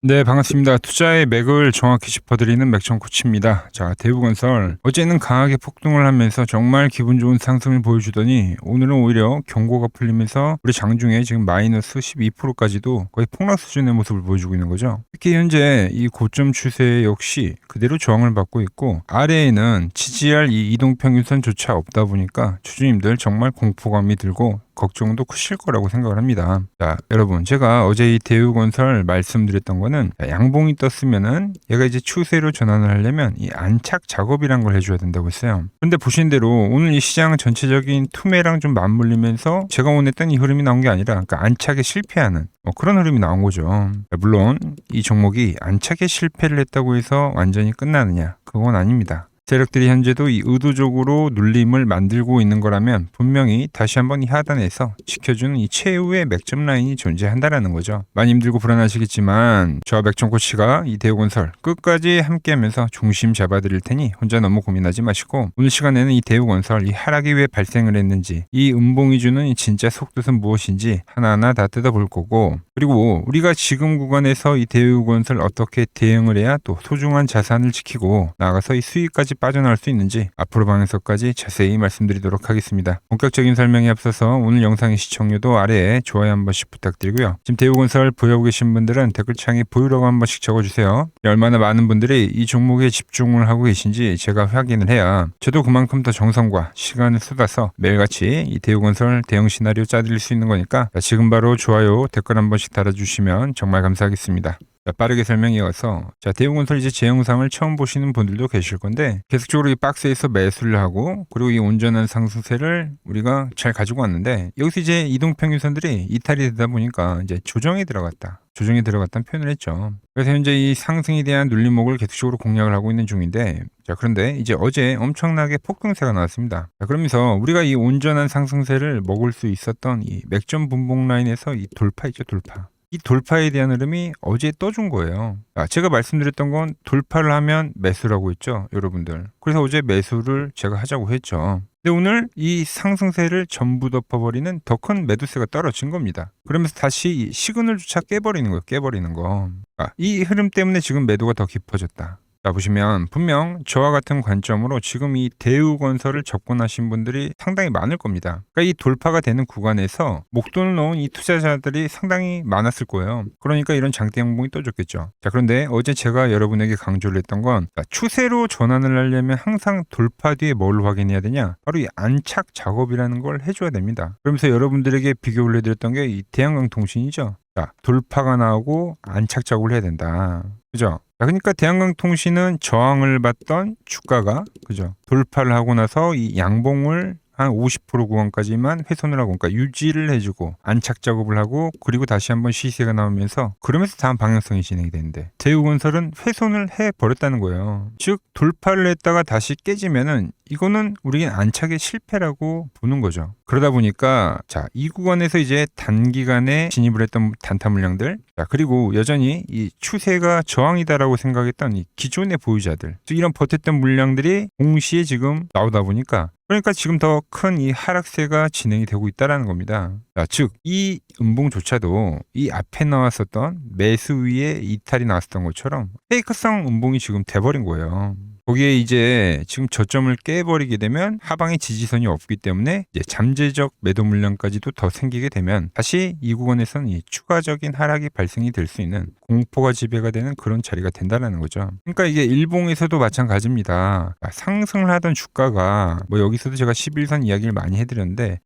네, 반갑습니다. 투자의 맥을 정확히 짚어드리는 맥천 코치입니다. 자, 대우건설 어제는 강하게 폭등을 하면서 정말 기분 좋은 상승을 보여주더니 오늘은 오히려 경고가 풀리면서 우리 장중에 지금 마이너스 12%까지도 거의 폭락 수준의 모습을 보여주고 있는 거죠. 특히 현재 이 고점 추세 역시 그대로 저항을 받고 있고 아래에는 지지할 이 이동평균선조차 없다 보니까 주주님들 정말 공포감이 들고 걱정도 크실 거라고 생각을 합니다. 자, 여러분, 제가 어제 이 대우건설 말씀드렸던 거는 양봉이 떴으면은 얘가 이제 추세로 전환을 하려면 이 안착 작업이란 걸 해줘야 된다고 했어요. 그런데 보신 대로 오늘 이 시장 전체적인 투매랑 좀 맞물리면서 제가 원했던 이 흐름이 나온 게 아니라 그러니까 안착에 실패하는 그런 흐름이 나온 거죠. 물론 이 종목이 안착에 실패를 했다고 해서 완전히 끝나느냐? 그건 아닙니다. 세력들이 현재도 이 의도적으로 눌림을 만들고 있는 거라면 분명히 다시 한번 이 하단에서 지켜주는 이 최후의 맥점 라인이 존재한다라는 거죠. 많이 힘들고 불안하시겠지만 저와 맥점 코치가 이 대우건설 끝까지 함께하면서 중심 잡아드릴 테니 혼자 너무 고민하지 마시고 오늘 시간에는 이 대우건설 이 하락이 왜 발생을 했는지 이 음봉이 주는 이 진짜 속뜻은 무엇인지 하나하나 다 뜯어볼 거고 그리고 우리가 지금 구간에서 이 대우건설 어떻게 대응을 해야 또 소중한 자산을 지키고 나아가서 이 수익까지 빠져나올 수 있는지 앞으로 방에서까지 자세히 말씀드리도록 하겠습니다. 본격적인 설명에 앞서서 오늘 영상의 시청률도 아래에 좋아요 한 번씩 부탁드리고요. 지금 대우건설 보유하고 계신 분들은 댓글창에 보유라고 한 번씩 적어주세요. 얼마나 많은 분들이 이 종목에 집중을 하고 계신지 제가 확인을 해야 저도 그만큼 더 정성과 시간을 쏟아서 매일같이 이 대우건설 대응 시나리오 짜드릴 수 있는 거니까 지금 바로 좋아요 댓글 한 번씩 달아주시면 정말 감사하겠습니다. 빠르게 설명이어서 대우건설 이제 제 영상을 처음 보시는 분들도 계실 건데 계속적으로 이 박스에서 매수를 하고 그리고 이 온전한 상승세를 우리가 잘 가지고 왔는데 여기서 이제 이동평균선들이 이탈이 되다 보니까 이제 조정이 들어갔다는 표현을 했죠. 그래서 현재 이 상승에 대한 눌림목을 계속적으로 공략을 하고 있는 중인데 그런데 이제 어제 엄청나게 폭등세가 나왔습니다. 그러면서 우리가 이 온전한 상승세를 먹을 수 있었던 이 맥점 분봉 라인에서 이 돌파 있죠, 돌파. 이 돌파에 대한 흐름이 어제 떠준 거예요. 제가 말씀드렸던 건 돌파를 하면 매수라고 했죠, 여러분들. 그래서 어제 매수를 제가 하자고 했죠. 근데 오늘 이 상승세를 전부 덮어버리는 더 큰 매도세가 떨어진 겁니다. 그러면서 다시 이 시그널조차 깨버리는 거예요, 깨버리는 거. 이 흐름 때문에 지금 매도가 더 깊어졌다. 자, 보시면 분명 저와 같은 관점으로 지금 이 대우건설을 접근하신 분들이 상당히 많을 겁니다. 그러니까 이 돌파가 되는 구간에서 목돈을 넣은 이 투자자들이 상당히 많았을 거예요. 그러니까 이런 장대 양봉이 떠줬겠죠. 자, 그런데 어제 제가 여러분에게 강조를 했던 건 추세로 전환을 하려면 항상 돌파 뒤에 뭘 확인해야 되냐? 바로 이 안착 작업이라는 걸 해줘야 됩니다. 그러면서 여러분들에게 비교를 해드렸던 게 이 대한강통신이죠. 자, 돌파가 나오고 안착 작업을 해야 된다. 그죠? 그러니까 대한강통신은 저항을 받던 주가가 그죠? 돌파를 하고 나서 이 양봉을 한 50% 구간까지만 훼손을 하고 그러니까 유지를 해주고 안착 작업을 하고 그리고 다시 한번 시세가 나오면서 그러면서 다음 방향성이 진행이 되는데 대우건설은 훼손을 해버렸다는 거예요. 즉 돌파를 했다가 다시 깨지면은 이거는 우리는 안착의 실패라고 보는 거죠. 그러다 보니까 이 구간에서 이제 단기간에 진입을 했던 단타 물량들 그리고 여전히 이 추세가 저항이다라고 생각했던 이 기존의 보유자들 이런 버텼던 물량들이 동시에 지금 나오다 보니까 그러니까 지금 더 큰 이 하락세가 진행이 되고 있다는 겁니다. 즉 이 음봉조차도 이 앞에 나왔었던 매수 위에 이탈이 나왔었던 것처럼 페이크성 음봉이 지금 돼버린 거예요. 거기에 이제 지금 저점을 깨버리게 되면 하방에 지지선이 없기 때문에 이제 잠재적 매도 물량까지도 더 생기게 되면 다시 이 구간에서는 이 추가적인 하락이 발생이 될 수 있는 공포가 지배가 되는 그런 자리가 된다는 거죠. 그러니까 이게 일봉에서도 마찬가지입니다. 상승을 하던 주가가 여기서도 제가 11선 이야기를 많이 해드렸는데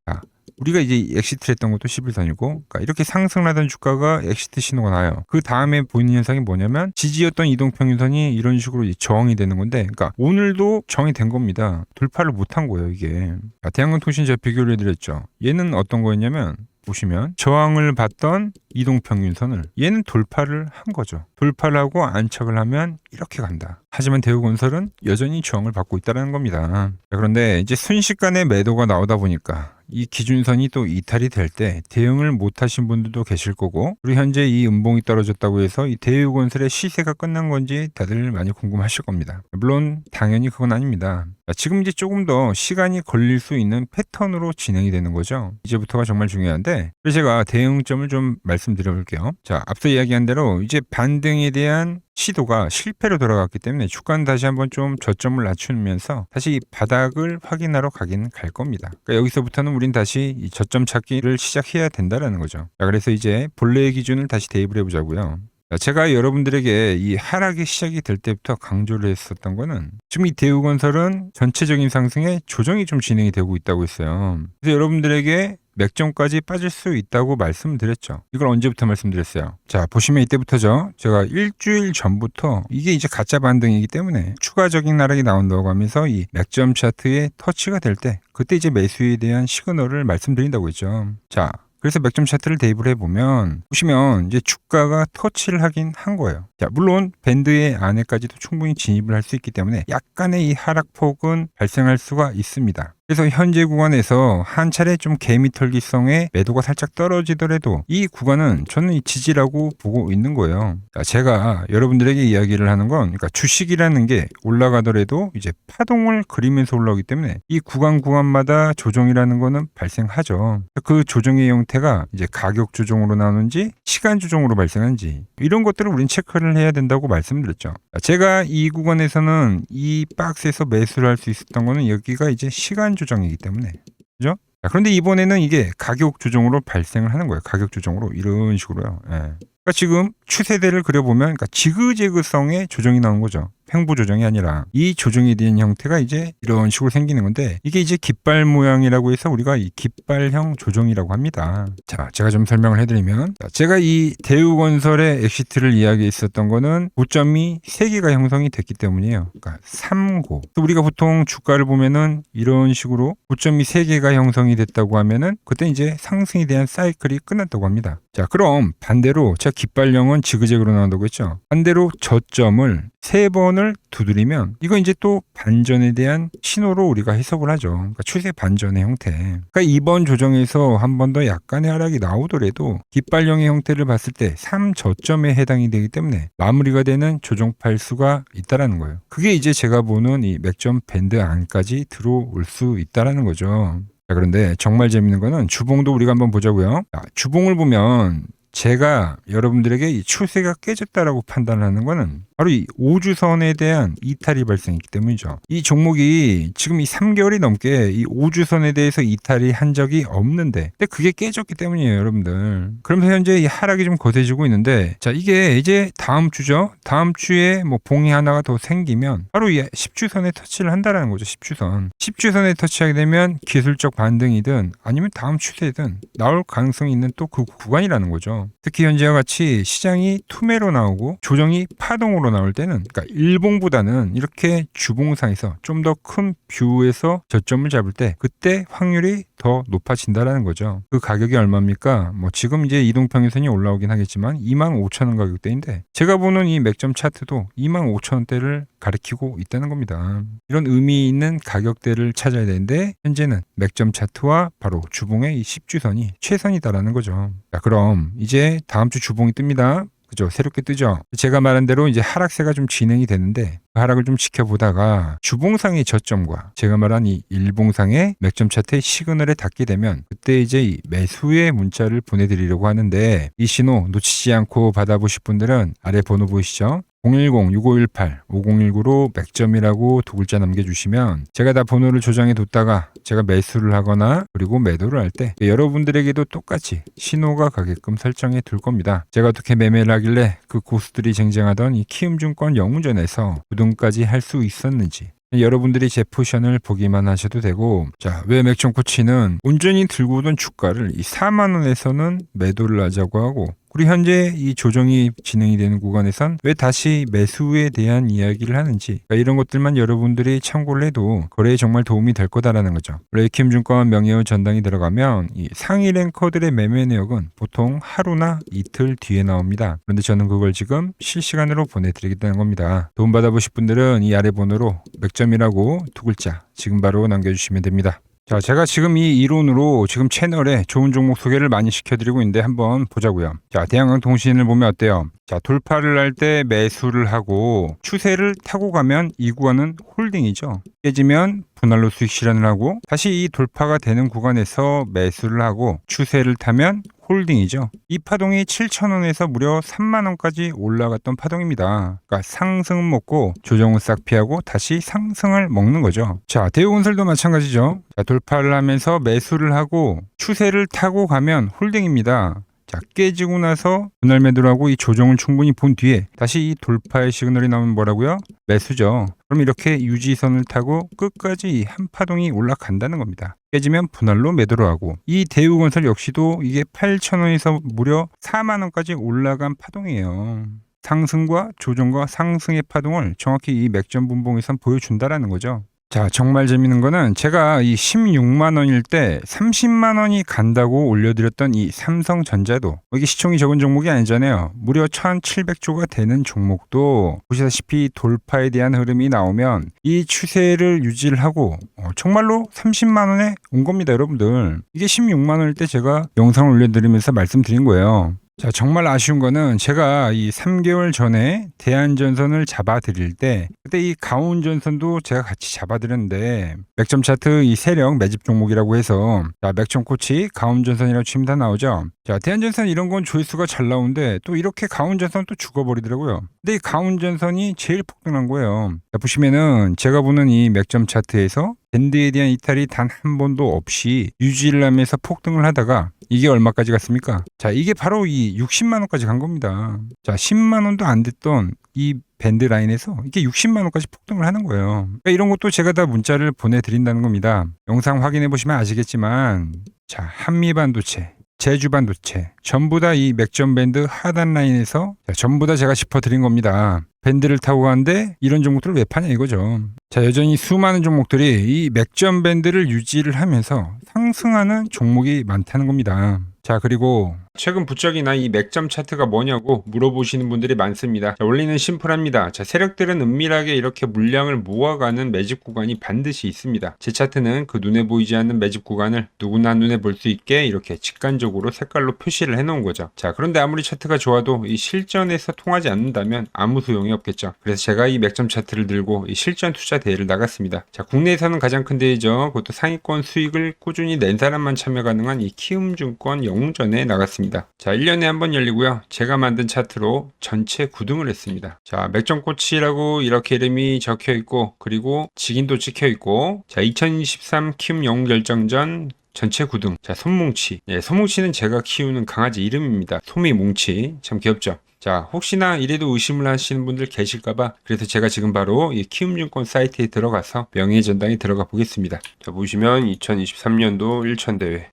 우리가 이제 엑시트를 했던 것도 11선이고 그러니까 이렇게 상승을 하던 주가가 엑시트 신호가 나요. 그 다음에 보이는 현상이 뭐냐면 지지였던 이동평균선이 이런 식으로 저항이 되는 건데 그러니까 오늘도 저항이 된 겁니다. 돌파를 못한 거예요 이게. 대한강통신 제가 비교를 해드렸죠. 얘는 어떤 거였냐면 보시면 저항을 받던 이동평균선을 얘는 돌파를 한 거죠. 돌파를 하고 안착을 하면 이렇게 간다. 하지만 대우건설은 여전히 저항을 받고 있다는 겁니다. 그런데 이제 순식간에 매도가 나오다 보니까 이 기준선이 또 이탈이 될 때 대응을 못하신 분들도 계실 거고 그리고 현재 이 음봉이 떨어졌다고 해서 이 대우건설의 시세가 끝난 건지 다들 많이 궁금하실 겁니다. 물론 당연히 그건 아닙니다. 지금 이제 조금 더 시간이 걸릴 수 있는 패턴으로 진행이 되는 거죠. 이제부터가 정말 중요한데 그래서 제가 대응점을 좀 말씀 말씀드려볼게요. 자, 앞서 이야기한 대로 이제 반등에 대한 시도가 실패로 돌아갔기 때문에 주가는 다시 한번 좀 저점을 낮추면서 다시 바닥을 확인하러 가긴 갈 겁니다. 그러니까 여기서부터는 우린 다시 이 저점 찾기를 시작해야 된다라는 거죠. 자, 그래서 이제 본래의 기준을 다시 대입을 해보자고요. 제가 여러분들에게 이 하락이 시작이 될 때부터 강조를 했었던 거는 지금 이 대우건설은 전체적인 상승에 조정이 좀 진행이 되고 있다고 했어요. 그래서 여러분들에게 맥점까지 빠질 수 있다고 말씀드렸죠. 이걸 언제부터 말씀드렸어요? 자, 보시면 이때부터죠. 제가 일주일 전부터 이게 이제 가짜 반등이기 때문에 추가적인 하락이 나온다고 하면서 이 맥점 차트에 터치가 될 때 그때 이제 매수에 대한 시그널을 말씀드린다고 했죠. 자, 그래서 맥점 차트를 대입을 해보면 보시면 이제 주가가 터치를 하긴 한 거예요. 자, 물론 밴드의 안에까지도 충분히 진입을 할 수 있기 때문에 약간의 이 하락폭은 발생할 수가 있습니다. 그래서 현재 구간에서 한 차례 좀 개미털기성의 매도가 살짝 떨어지더라도 이 구간은 저는 이 지지라고 보고 있는 거예요. 제가 여러분들에게 이야기를 하는 건 그러니까 주식이라는 게 올라가더라도 이제 파동을 그리면서 올라오기 때문에 이 구간마다 조정이라는 거는 발생하죠. 그 조정의 형태가 이제 가격 조정으로 나오는지 시간 조정으로 발생하는지 이런 것들을 우린 체크를 해야 된다고 말씀드렸죠. 제가 이 구간에서는 이 박스에서 매수를 할 수 있었던 거는 여기가 이제 시간 조정이기 때문에 그죠? 그런데 이번에는 이게 가격 조정으로 발생을 하는 거예요. 가격 조정으로 이런 식으로요. 예. 그러니까 지금 추세대를 그려보면 그러니까 지그재그성의 조정이 나온 거죠. 횡보 조정이 아니라 이 조정이 된 형태가 이제 이런 식으로 생기는 건데 이게 이제 깃발 모양이라고 해서 우리가 이 깃발형 조정이라고 합니다. 자, 제가 좀 설명을 해드리면 제가 이 대우건설의 엑시트를 이야기했었던 거는 고점이 3개가 형성이 됐기 때문이에요. 그러니까 3고 우리가 보통 주가를 보면은 이런 식으로 고점이 3개가 형성이 됐다고 하면은 그때 이제 상승에 대한 사이클이 끝났다고 합니다. 자, 그럼 반대로 제가 깃발형은 지그재그로 나온다고 했죠. 반대로 저점을 3번을 두드리면 이거 이제 또 반전에 대한 신호로 우리가 해석을 하죠. 그러니까 추세 반전의 형태. 그러니까 이번 조정에서 한 번 더 약간의 하락이 나오더라도 깃발형의 형태를 봤을 때 3저점에 해당이 되기 때문에 마무리가 되는 조정 팔수가 있다라는 거예요. 그게 이제 제가 보는 이 맥점 밴드 안까지 들어올 수 있다라는 거죠. 자, 그런데 정말 재밌는 거는 주봉도 우리가 한번 보자고요. 자, 주봉을 보면 제가 여러분들에게 이 추세가 깨졌다라고 판단하는 거는 바로 이 5주선에 대한 이탈이 발생했기 때문이죠. 이 종목이 지금 이 3개월이 넘게 이 5주선에 대해서 이탈이 한 적이 없는데 근데 그게 깨졌기 때문이에요, 여러분들. 그러면서 현재 이 하락이 좀 거세지고 있는데 자, 이게 이제 다음 주죠. 다음 주에 뭐 봉이 하나가 더 생기면 바로 이 10주선에 터치를 한다라는 거죠. 10주선. 10주선에 터치하게 되면 기술적 반등이든 아니면 다음 추세든 나올 가능성이 있는 또 그 구간이라는 거죠. 특히 현재와 같이 시장이 투매로 나오고 조정이 파동으로 나올 때는 그러니까 일봉보다는 이렇게 주봉상에서 좀 더 큰 뷰에서 저점을 잡을 때 그때 확률이 더 높아진다라는 거죠. 그 가격이 얼마입니까? 뭐 지금 이제 이동평균선이 올라오긴 하겠지만 25,000원 가격대인데 제가 보는 이 맥점 차트도 25,000원대를 가리키고 있다는 겁니다. 이런 의미 있는 가격대를 찾아야 되는데 현재는 맥점 차트와 바로 주봉의 이 10주선이 최선이다라는 거죠. 자, 그럼 이제 다음 주 주봉이 뜹니다. 그죠? 새롭게 뜨죠? 제가 말한 대로 이제 하락세가 좀 진행이 되는데 그 하락을 좀 지켜보다가 주봉상의 저점과 제가 말한 이 일봉상의 맥점 차트의 시그널에 닿게 되면 그때 이제 이 매수의 문자를 보내드리려고 하는데 이 신호 놓치지 않고 받아보실 분들은 아래 번호 보이시죠? 010-6518-5019로 맥점이라고 두 글자 남겨주시면 제가 다 번호를 조정해 뒀다가 제가 매수를 하거나 그리고 매도를 할 때 여러분들에게도 똑같이 신호가 가게끔 설정해 둘 겁니다. 제가 어떻게 매매를 하길래 그 고수들이 쟁쟁하던 이 키움증권 영웅전에서 우등까지 할 수 있었는지 여러분들이 제 포션을 보기만 하셔도 되고 자, 왜 맥점 코치는 온전히 들고 오던 주가를 이 4만원에서는 매도를 하자고 하고 그리고 현재 이 조정이 진행이 되는 구간에선 왜 다시 매수에 대한 이야기를 하는지 그러니까 이런 것들만 여러분들이 참고를 해도 거래에 정말 도움이 될 거다라는 거죠. 레이킴증권 명예의 전당이 들어가면 이 상위 랭커들의 매매 내역은 보통 하루나 이틀 뒤에 나옵니다. 그런데 저는 그걸 지금 실시간으로 보내드리겠다는 겁니다. 도움받아보실 분들은 이 아래 번호로 맥점이라고 두 글자 지금 바로 남겨주시면 됩니다. 자, 제가 지금 이 이론으로 지금 채널에 좋은 종목 소개를 많이 시켜드리고 있는데 한번 보자고요. 자, 대한항공통신을 보면 어때요? 자, 돌파를 할 때 매수를 하고 추세를 타고 가면 이 구간은 홀딩이죠. 깨지면 분할로 수익 실현을 하고 다시 이 돌파가 되는 구간에서 매수를 하고 추세를 타면 홀딩이죠. 이 파동이 7,000원에서 무려 30,000원까지 올라갔던 파동입니다. 그러니까 상승은 먹고 조정은 싹 피하고 다시 상승을 먹는 거죠. 자, 대우건설도 마찬가지죠. 자, 돌파를 하면서 매수를 하고 추세를 타고 가면 홀딩입니다. 자, 깨지고 나서 분할 매도를 하고 이 조정을 충분히 본 뒤에 다시 이 돌파의 시그널이 나오면 뭐라고요? 매수죠. 그럼 이렇게 유지선을 타고 끝까지 이 한 파동이 올라간다는 겁니다. 깨지면 분할로 매도를 하고, 이 대우건설 역시도 이게 8,000원에서 무려 40,000원까지 올라간 파동이에요. 상승과 조정과 상승의 파동을 정확히 이 맥점 분봉에선 보여준다라는 거죠. 자, 정말 재밌는 거는 제가 이 16만 원일 때 30만 원이 간다고 올려드렸던 이 삼성전자도, 이게 시총이 적은 종목이 아니잖아요. 무려 1,700조가 되는 종목도 보시다시피 돌파에 대한 흐름이 나오면 이 추세를 유지를 하고 정말로 30만 원에 온 겁니다, 여러분들. 이게 16만 원일 때 제가 영상을 올려드리면서 말씀드린 거예요. 자, 정말 아쉬운 거는 제가 이 3개월 전에 대한전선을 잡아드릴 때 그때 이 가온전선도 제가 같이 잡아드렸는데 맥점 차트 이 세력 매집 종목이라고 해서, 자, 맥점 코치 가온전선이라고 치면 다 나오죠. 자, 대한전선 이런 건 조회수가 잘 나오는데 또 이렇게 가온전선 또 죽어버리더라고요. 근데 이 가온전선이 제일 폭등한 거예요. 자, 보시면은 제가 보는 이 맥점 차트에서 밴드에 대한 이탈이 단 한 번도 없이 유지를 하면서 폭등을 하다가 이게 얼마까지 갔습니까? 자, 이게 바로 이 60만 원까지 간 겁니다. 자, 10만 원도 안 됐던 이 밴드 라인에서 이게 60만 원까지 폭등을 하는 거예요. 그러니까 이런 것도 제가 다 문자를 보내드린다는 겁니다. 영상 확인해 보시면 아시겠지만, 자, 한미반도체, 제주반도체 전부 다 이 맥점 밴드 하단 라인에서 전부 다 제가 짚어드린 겁니다. 밴드를 타고 가는데 이런 종목들을 왜 파냐 이거죠. 자, 여전히 수많은 종목들이 이 맥점 밴드를 유지를 하면서 상승하는 종목이 많다는 겁니다. 자, 그리고 최근 부쩍이나 이 맥점 차트가 뭐냐고 물어보시는 분들이 많습니다. 자, 원리는 심플합니다. 자, 세력들은 은밀하게 이렇게 물량을 모아가는 매집 구간이 반드시 있습니다. 제 차트는 그 눈에 보이지 않는 매집 구간을 누구나 눈에 볼 수 있게 이렇게 직관적으로 색깔로 표시를 해놓은 거죠. 자, 그런데 아무리 차트가 좋아도 이 실전에서 통하지 않는다면 아무 소용이 없겠죠. 그래서 제가 이 맥점 차트를 들고 이 실전 투자 대회를 나갔습니다. 자, 국내에서는 가장 큰 대회죠. 그것도 상위권 수익을 꾸준히 낸 사람만 참여 가능한 이 키움증권 영웅전에 나갔습니다. 자, 1년에 한 번 열리고요. 제가 만든 차트로 전체 9등을 했습니다. 자, 맥점코치라고 이렇게 이름이 적혀 있고, 그리고 직인도 찍혀 있고, 자, 2023 키움 영웅 결정전 전체 9등. 자, 솜뭉치. 예, 솜뭉치는 제가 키우는 강아지 이름입니다. 솜이뭉치. 참 귀엽죠? 자, 혹시나 이래도 의심을 하시는 분들 계실까봐, 그래서 제가 지금 바로 이 키움증권 사이트에 들어가서 명예의 전당에 들어가 보겠습니다. 자, 보시면 2023년도 1천대회.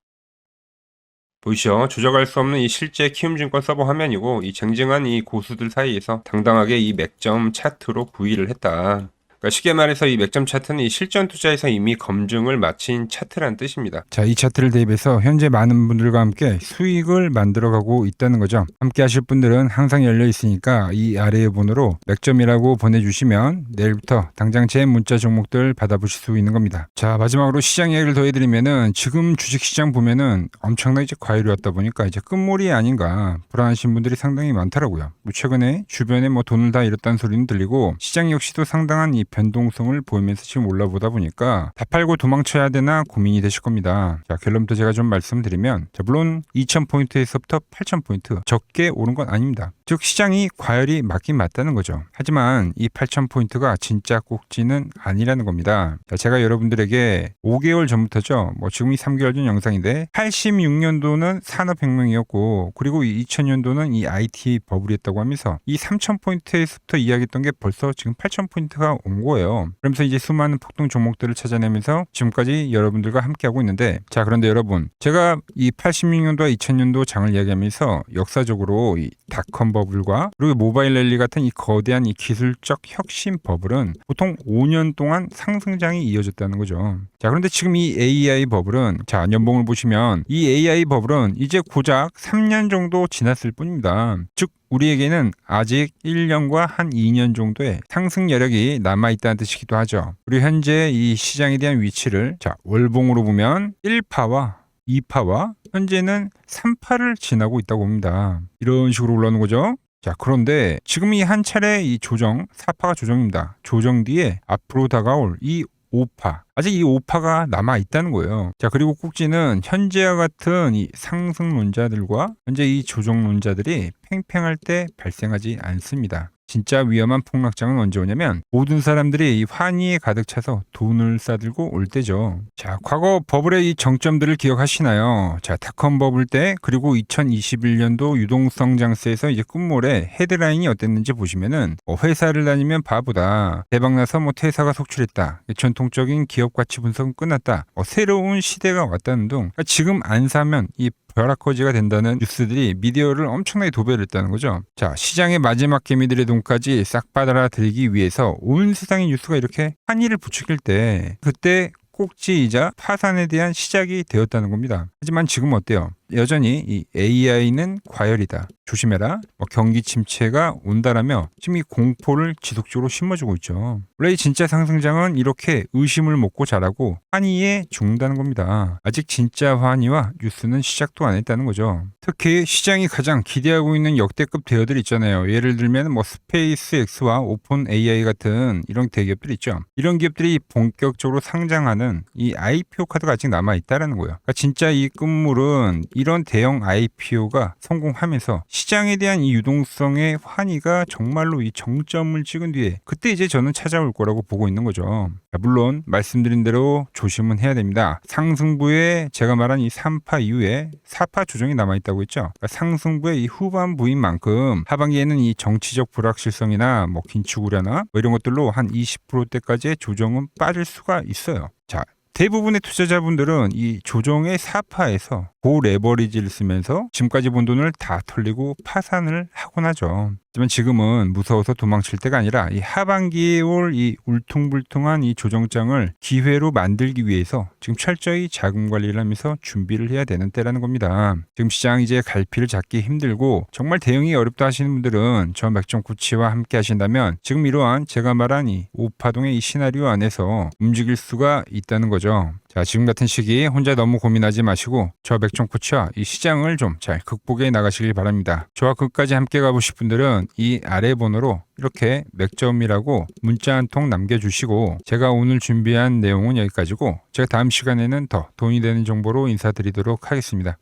보이시죠? 조작할 수 없는 이 실제 키움증권 서버 화면이고, 이 쟁쟁한 이 고수들 사이에서 당당하게 이 맥점 차트로 구의를 했다. 그러니까 쉽게 말해서 이 맥점 차트는 이 실전 투자에서 이미 검증을 마친 차트란 뜻입니다. 자, 이 차트를 대입해서 현재 많은 분들과 함께 수익을 만들어가고 있다는 거죠. 함께 하실 분들은 항상 열려 있으니까 이 아래의 번호로 맥점이라고 보내주시면 내일부터 당장 제 문자 종목들 받아보실 수 있는 겁니다. 자, 마지막으로 시장 이야기를 더 해드리면은, 지금 주식시장 보면은 엄청나게 이제 과열이 왔다 보니까 이제 끝물이 아닌가 불안하신 분들이 상당히 많더라고요. 뭐 최근에 주변에 뭐 돈을 다 잃었다는 소리는 들리고, 시장 역시도 상당한 이 변동성을 보이면서 지금 올라보다 보니까 다 팔고 도망쳐야 되나 고민이 되실 겁니다. 자, 결론부터 제가 좀 말씀드리면, 자, 물론 2,000포인트에서부터 8,000포인트 적게 오른 건 아닙니다. 즉 시장이 과열이 맞긴 맞다는 거죠. 하지만 이 8,000포인트가 진짜 꼭지는 아니라는 겁니다. 자, 제가 여러분들에게 5개월 전부터죠. 뭐 지금이 3개월 전 영상인데, 86년도는 산업혁명이었고, 그리고 2000년도는 이 IT 버블이었다고 하면서 이 3,000포인트에서부터 이야기했던 게 벌써 지금 8,000포인트가 온 거예요. 그러면서 이제 수많은 폭등 종목들을 찾아내면서 지금까지 여러분들과 함께하고 있는데, 자, 그런데 여러분, 제가 이 86년도와 2000년도 장을 이야기하면서 역사적으로 이 닷컴 버블과 그리고 모바일 랠리 같은 이 거대한 이 기술적 혁신 버블은 보통 5년 동안 상승장이 이어졌다는 거죠. 자, 그런데 지금 이 AI 버블은, 자, 연봉을 보시면 이 AI 버블은 이제 고작 3년 정도 지났을 뿐입니다. 즉 우리에게는 아직 1년과 한 2년 정도의 상승 여력이 남아있다는 뜻이기도 하죠. 그리고 현재 이 시장에 대한 위치를, 자, 월봉으로 보면 1파와 2파와 현재는 3파를 지나고 있다고 봅니다. 이런 식으로 올라오는 거죠. 자, 그런데 지금 이 한 차례 이 조정, 4파가 조정입니다. 조정 뒤에 앞으로 다가올 이 5파. 아직 이 5파가 남아 있다는 거예요. 자, 그리고 꼭지는 현재와 같은 이 상승론자들과 현재 이 조정론자들이 팽팽할 때 발생하지 않습니다. 진짜 위험한 폭락장은 언제 오냐면 모든 사람들이 이 환희에 가득 차서 돈을 싸들고 올 때죠. 자, 과거 버블의 이 정점들을 기억하시나요? 자, 닷컴 버블 때 그리고 2021년도 유동성 장세에서 이제 끝물에 헤드라인이 어땠는지 보시면은 회사를 다니면 바보다, 대박나서 퇴사가 속출했다, 전통적인 기업 가치 분석은 끝났다, 새로운 시대가 왔다는 등 그러니까 지금 안 사면 이 벼락거지가 된다는 뉴스들이 미디어를 엄청나게 도배를 했다는 거죠. 자, 시장의 마지막 개미들의 돈까지 싹 받아들이기 위해서 온 세상의 뉴스가 이렇게 한이를 부추길 때 그때 꼭지이자 파산에 대한 시작이 되었다는 겁니다. 하지만 지금 어때요? 여전히 이 AI는 과열이다, 조심해라, 경기 침체가 온다라며 지금 이 공포를 지속적으로 심어주고 있죠. 원래 진짜 상승장은 이렇게 의심을 먹고 자라고 환희에 죽는다는 겁니다. 아직 진짜 환희와 뉴스는 시작도 안 했다는 거죠. 특히 시장이 가장 기대하고 있는 역대급 대여들 있잖아요. 예를 들면 스페이스X와 오픈 AI 같은 이런 대기업들 있죠. 이런 기업들이 본격적으로 상장하는 이 IPO 카드가 아직 남아 있다라는 거예요. 그러니까 진짜 이 끝물은 이런 대형 IPO가 성공하면서 시장에 대한 이 유동성의 환희가 정말로 이 정점을 찍은 뒤에 그때 이제 저는 찾아올 거라고 보고 있는 거죠. 물론 말씀드린 대로 조심은 해야 됩니다. 상승부에 제가 말한 이 3파 이후에 4파 조정이 남아있다고 했죠. 그러니까 상승부의 이 후반부인 만큼 하반기에는 이 정치적 불확실성이나 긴축 우려나 이런 것들로 한 20%대까지의 조정은 빠질 수가 있어요. 자, 대부분의 투자자분들은 이 조정의 4파에서 고레버리지를 쓰면서 지금까지 본 돈을 다 털리고 파산을 하곤 하죠. 하지만 지금은 무서워서 도망칠 때가 아니라 이 하반기에 올 이 울퉁불퉁한 이 조정장을 기회로 만들기 위해서 지금 철저히 자금 관리를 하면서 준비를 해야 되는 때라는 겁니다. 지금 시장 이제 갈피를 잡기 힘들고 정말 대응이 어렵다 하시는 분들은 저 맥정코치와 함께 하신다면 지금 이러한 제가 말한 이 5파동의 이 시나리오 안에서 움직일 수가 있다는 거죠. 자, 지금 같은 시기에 혼자 너무 고민하지 마시고 저 맥정코치와 이 시장을 좀 잘 극복해 나가시길 바랍니다. 저와 끝까지 함께 가보실 분들은 이 아래 번호로 이렇게 맥점이라고 문자 한 통 남겨주시고 제가 오늘 준비한 내용은 여기까지고 제가 다음 시간에는 더 돈이 되는 정보로 인사드리도록 하겠습니다.